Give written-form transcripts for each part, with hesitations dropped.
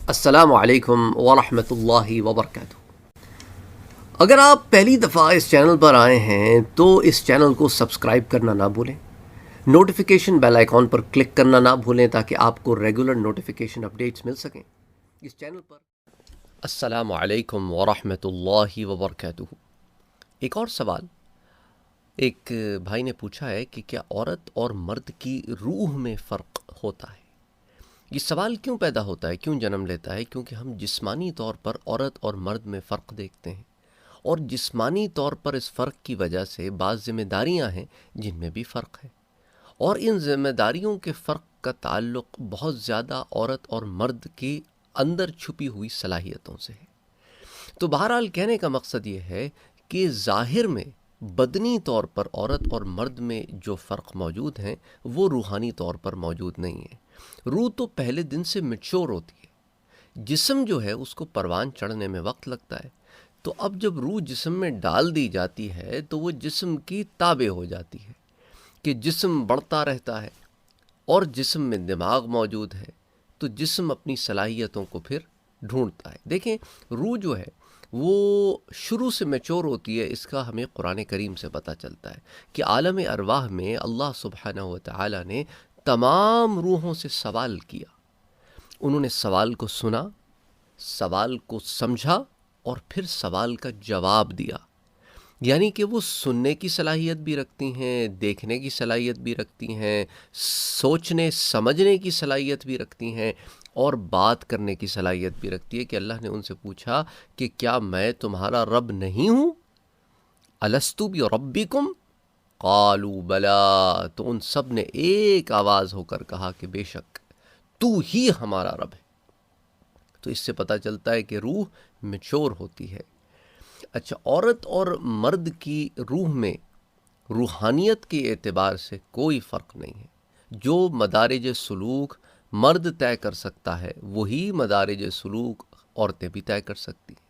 السلام علیکم ورحمۃ اللہ وبرکاتہ۔ اگر آپ پہلی دفعہ اس چینل پر آئے ہیں تو اس چینل کو سبسکرائب کرنا نہ بھولیں، نوٹیفیکیشن بیل آئیکن پر کلک کرنا نہ بھولیں تاکہ آپ کو ریگولر نوٹیفیکیشن اپڈیٹس مل سکیں اس چینل پر۔ السلام علیکم ورحمۃ اللہ وبرکاتہ۔ ایک اور سوال، ایک بھائی نے پوچھا ہے کہ کیا عورت اور مرد کی روح میں فرق ہوتا ہے؟ یہ سوال کیوں پیدا ہوتا ہے، کیوں جنم لیتا ہے؟ کیونکہ ہم جسمانی طور پر عورت اور مرد میں فرق دیکھتے ہیں، اور جسمانی طور پر اس فرق کی وجہ سے بعض ذمہ داریاں ہیں جن میں بھی فرق ہے، اور ان ذمہ داریوں کے فرق کا تعلق بہت زیادہ عورت اور مرد کے اندر چھپی ہوئی صلاحیتوں سے ہے۔ تو بہرحال کہنے کا مقصد یہ ہے کہ ظاہر میں بدنی طور پر عورت اور مرد میں جو فرق موجود ہیں وہ روحانی طور پر موجود نہیں ہے۔ روح تو پہلے دن سے میچور ہوتی ہے، جسم جو ہے اس کو پروان چڑھنے میں وقت لگتا ہے، تو اب جب روح جسم میں ڈال دی جاتی ہے تو وہ جسم کی تابع ہو جاتی ہے کہ جسم بڑھتا رہتا ہے، اور جسم میں دماغ موجود ہے تو جسم اپنی صلاحیتوں کو پھر ڈھونڈتا ہے۔ دیکھیں، روح جو ہے وہ شروع سے میچور ہوتی ہے، اس کا ہمیں قرآن کریم سے پتہ چلتا ہے کہ عالم ارواح میں اللہ سبحانہ و تعالی نے تمام روحوں سے سوال کیا، انہوں نے سوال کو سنا، سوال کو سمجھا، اور پھر سوال کا جواب دیا۔ یعنی کہ وہ سننے کی صلاحیت بھی رکھتی ہیں، دیکھنے کی صلاحیت بھی رکھتی ہیں، سوچنے سمجھنے کی صلاحیت بھی رکھتی ہیں، اور بات کرنے کی صلاحیت بھی رکھتی ہے کہ اللہ نے ان سے پوچھا کہ کیا میں تمہارا رب نہیں ہوں؟ الستو بربکم قالوا بلا، تو ان سب نے ایک آواز ہو کر کہا کہ بے شک تو ہی ہمارا رب ہے۔ تو اس سے پتہ چلتا ہے کہ روح میچور ہوتی ہے۔ اچھا، عورت اور مرد کی روح میں روحانیت کے اعتبار سے کوئی فرق نہیں ہے۔ جو مدارج سلوک مرد طے کر سکتا ہے وہی مدارج سلوک عورتیں بھی طے کر سکتی ہیں۔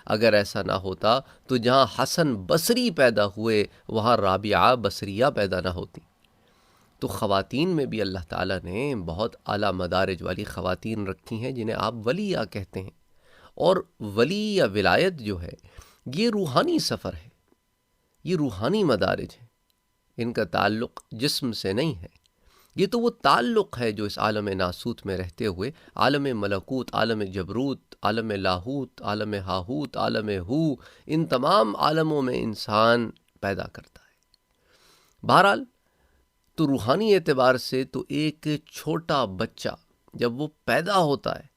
اگر ایسا نہ ہوتا تو جہاں حسن بصری پیدا ہوئے وہاں رابعہ بصریہ پیدا نہ ہوتی۔ تو خواتین میں بھی اللہ تعالیٰ نے بہت اعلیٰ مدارج والی خواتین رکھی ہیں جنہیں آپ ولیہ کہتے ہیں، اور ولی یا ولایت جو ہے یہ روحانی سفر ہے، یہ روحانی مدارج ہے، ان کا تعلق جسم سے نہیں ہے۔ یہ تو وہ تعلق ہے جو اس عالم ناسوت میں رہتے ہوئے عالم ملکوت، عالم جبروت، عالم لاہوت، عالم ہاہوت، عالم ہو، ان تمام عالموں میں انسان پیدا کرتا ہے۔ بہرحال تو روحانی اعتبار سے تو ایک چھوٹا بچہ جب وہ پیدا ہوتا ہے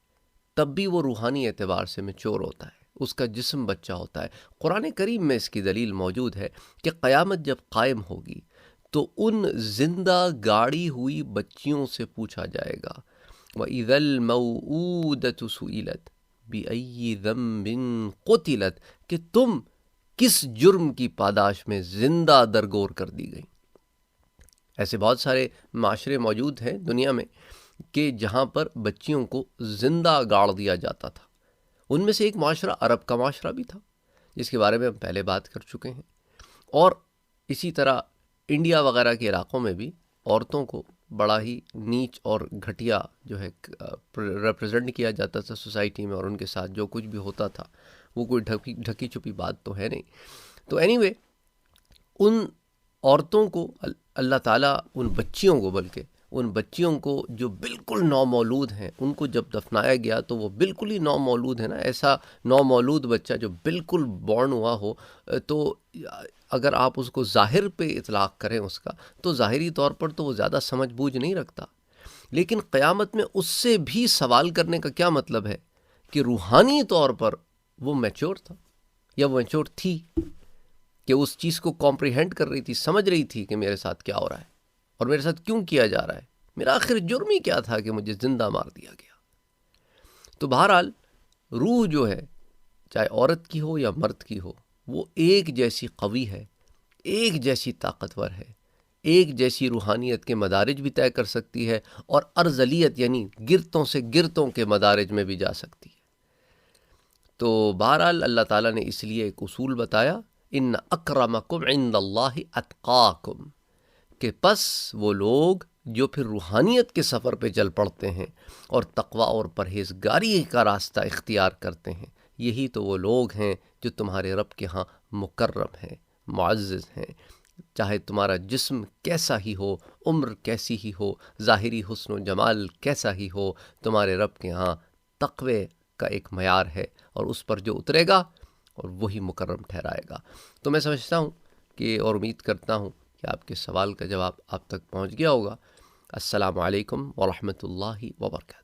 تب بھی وہ روحانی اعتبار سے میچور ہوتا ہے، اس کا جسم بچہ ہوتا ہے۔ قرآن کریم میں اس کی دلیل موجود ہے کہ قیامت جب قائم ہوگی تو ان زندہ گاڑی ہوئی بچیوں سے پوچھا جائے گا وَإِذَا الْمَوْءُودَةُ سُئِلَتْ بِأَيِّ ذَنبٍ قُتِلَتْ، کہ تم کس جرم کی پاداش میں زندہ درگور کر دی گئی۔ ایسے بہت سارے معاشرے موجود ہیں دنیا میں کہ جہاں پر بچیوں کو زندہ گاڑ دیا جاتا تھا۔ ان میں سے ایک معاشرہ عرب کا معاشرہ بھی تھا جس کے بارے میں ہم پہلے بات کر چکے ہیں، اور اسی طرح انڈیا وغیرہ کے علاقوں میں بھی عورتوں کو بڑا ہی نیچ اور گھٹیا جو ہے ریپرزینٹ کیا جاتا تھا سوسائٹی میں، اور ان کے ساتھ جو کچھ بھی ہوتا تھا وہ کوئی ڈھکی چھپی بات تو ہے نہیں۔ تو اینی ان عورتوں کو اللہ تعالیٰ ان بچیوں کو جو بالکل نومولود ہیں ان کو جب دفنایا گیا تو وہ بالکل ہی نومولود ہے نا، ایسا نومولود بچہ جو بالکل بورن ہوا ہو، تو اگر آپ اس کو ظاہر پہ اطلاق کریں اس کا، تو ظاہری طور پر تو وہ زیادہ سمجھ بوجھ نہیں رکھتا، لیکن قیامت میں اس سے بھی سوال کرنے کا کیا مطلب ہے کہ روحانی طور پر وہ میچور تھا یا وہ میچور تھی، کہ اس چیز کو کمپریہینڈ کر رہی تھی، سمجھ رہی تھی کہ میرے ساتھ کیا ہو رہا ہے اور میرے ساتھ کیوں کیا جا رہا ہے، میرا آخر جرم ہی کیا تھا کہ مجھے زندہ مار دیا گیا۔ تو بہرحال روح جو ہے چاہے عورت کی ہو یا مرد کی ہو وہ ایک جیسی قوی ہے، ایک جیسی طاقتور ہے، ایک جیسی روحانیت کے مدارج بھی طے کر سکتی ہے، اور ارذلیت یعنی گرتوں سے گرتوں کے مدارج میں بھی جا سکتی ہے۔ تو بہرحال اللہ تعالیٰ نے اس لیے ایک اصول بتایا، ان اکرمکم عند اللہ اتقاکم، کہ پس وہ لوگ جو پھر روحانیت کے سفر پہ چل پڑتے ہیں اور تقوی اور پرہیزگاری کا راستہ اختیار کرتے ہیں، یہی تو وہ لوگ ہیں جو تمہارے رب کے ہاں مکرم ہیں، معزز ہیں۔ چاہے تمہارا جسم کیسا ہی ہو، عمر کیسی ہی ہو، ظاہری حسن و جمال کیسا ہی ہو، تمہارے رب کے ہاں تقوی کا ایک معیار ہے، اور اس پر جو اترے گا اور وہی مکرم ٹھہرائے گا۔ تو میں سمجھتا ہوں کہ، اور امید کرتا ہوں کہ آپ کے سوال کا جواب آپ تک پہنچ گیا ہوگا۔ السلام علیکم ورحمۃ اللہ وبرکاتہ۔